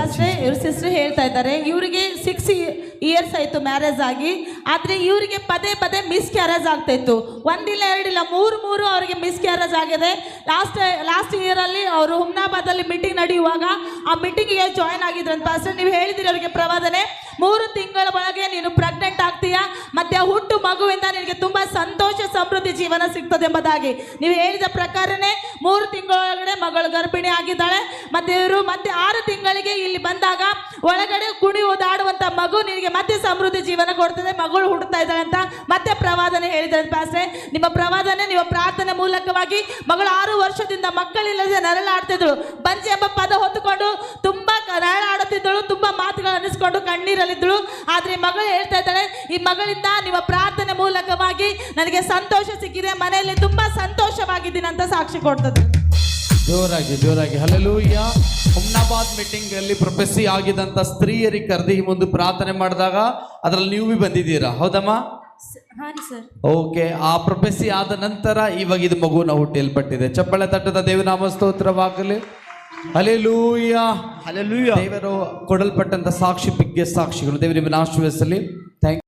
ಪಾಸ್ಟ್ರೆ ಇವ್ರ ಸಿಸ್ಟರ್ ಹೇಳ್ತಾ ಇದ್ದಾರೆ, ಇವರಿಗೆ 6 ಇಯರ್ಸ್ ಆಯ್ತು ಮ್ಯಾರೇಜ್ ಆಗಿ, ಆದ್ರೆ ಇವರಿಗೆ ಪದೇ ಪದೇ ಮಿಸ್ ಕ್ಯಾರೇಜ್ ಆಗ್ತಾ ಇತ್ತು. ಒಂದಿಲ್ಲ ಎರಡಿಲ್ಲ ಮೂರು ಅವರಿಗೆ ಮಿಸ್ ಕ್ಯಾರೇಜ್ ಆಗಿದೆ. ಲಾಸ್ಟ್ ಇಯರ್ ಅಲ್ಲಿ ಅವರು ಹುಮ್ನಾಬಾದ್ ಅಲ್ಲಿ ಮೀಟಿಂಗ್ ನಡೆಯುವಾಗ ಆ ಮೀಟಿಂಗ್ಗೆ ಜಾಯ್ನ್ ಆಗಿದ್ರಂತ ಪಾಸ್ಟರ್. ನೀವು ಹೇಳಿದಿರಿ ಅವರಿಗೆ ಪ್ರವಾದನೆ, 3 ತಿಂಗಳ ಒಳಗೆ ನೀನು ಪ್ರೆಗ್ನೆಂಟ್ ಆಗ್ತೀಯಾ, ಮತ್ತೆ ಆ ಹುಟ್ಟು ಮಗುವಿಂದ ನಿನಗೆ ತುಂಬಾ ಸಂತೋಷ ಸಮೃದ್ಧಿ ಜೀವನ ಸಿಗ್ತದೆ ಎಂಬುದಾಗಿ ನೀವು ಹೇಳಿದ ಪ್ರಕಾರನೇ 3 ತಿಂಗಳೊಳಗಡೆ ಮಗಳು ಗರ್ಭಿಣಿ ಆಗಿದ್ದಾಳೆ. ಮತ್ತೆ ಇವರು ಮತ್ತೆ 6 ತಿಂಗಳಿಗೆ ಇಲ್ಲಿ ಬಂದಾಗ ಒಳಗಡೆ ಕುಣಿ ಓದಾಡುವಂತ ಮಗು ನಿನಗೆ ಮತ್ತೆ ಸಮೃದ್ಧಿ ಜೀವನ ಕೊಡ್ತದೆ, ಮಗಳು ಹುಟ್ಟುತ್ತಾ ಇದ್ದಾಳೆ ಅಂತ ಮತ್ತೆ ಪ್ರವಾದನೆ ಹೇಳಿದ್ದಾರೆ ಪಾಸ್ಟ್ರೆ. ನಿಮ್ಮ ಪ್ರವಾದನೆ, ನಿಮ್ಮ ಪ್ರಾರ್ಥನೆ ಮೂಲಕವಾಗಿ ಮಗಳು 6 ವರ್ಷದಿಂದ ಮಕ್ಕಳಿಲ್ಲದೆ ನರಳಾಡ್ತಿದ್ದಳು, ಬಂಜೆ ಎಂಬ ಪದ ಹೊತ್ತುಕೊಂಡು ತುಂಬಾ ನರಳಾಡುತ್ತಿದ್ದಳು, ತುಂಬಾ ಮಾತುಗಳು ಅನ್ನಿಸ್ಕೊಂಡು ಕಣ್ಣೀರಲ್ಲಿದ್ದಳು. ಆದ್ರೆ ಮಗಳು ಹೇಳ್ತಾ ಇದ್ದಾಳೆ, ಈ ಮಗಳಿಂದ ನಿಮ್ಮ ಪ್ರಾರ್ಥನೆ ಮೂಲಕವಾಗಿ ನನಗೆ ಸಂತೋಷ ಸಿಕ್ಕಿದೆ, ಮನೆಯಲ್ಲಿ ತುಂಬಾ ಸಂತೋಷವಾಗಿದ್ದೀನಿ ಅಂತ ಸಾಕ್ಷಿ ಕೊಡ್ತದೆ. ಜೋರಾಗಿ ಹಲ್ಲೆಲೂಯಾ. ಹುಮ್ನಾಬಾದ್ ಮೀಟಿಂಗ್ ಅಲ್ಲಿ ಪ್ರೊಫೆಸಿ ಆಗಿದಂತ ಸ್ತ್ರೀಯರಿಗೆ ಕರೆದಿ ಮುಂದೆ ಪ್ರಾರ್ಥನೆ ಮಾಡಿದಾಗ ಅದ್ರಲ್ಲಿ ನೀವು ಬಂದಿದ್ದೀರಾ, ಹೌದಮ್ಮ? ಓಕೆ. ಆ ಪ್ರೊಫೆಸಿ ಆದ ನಂತರ ಇವಾಗ ಇದು ಮಗುನ ಹುಟ್ಟಲ್ಪಟ್ಟಿದೆ. ಚಪ್ಪಳೆ ತಟ್ಟದ ದೇವನಾಮ ಸ್ತೋತ್ರವಾಗಲಿ. ಹಲ್ಲೆಲೂಯಾ. ದೇವರು ಕೊಡಲ್ಪಟ್ಟಂತ ಸಾಕ್ಷಿ, ಬಿಗ್ಗೆ ಸಾಕ್ಷಿಗಳು ದೇವರು ನಿಮ್ಮನ್ನು ಆಶೀರ್ವದಿಸಲಿ. ಥ್ಯಾಂಕ್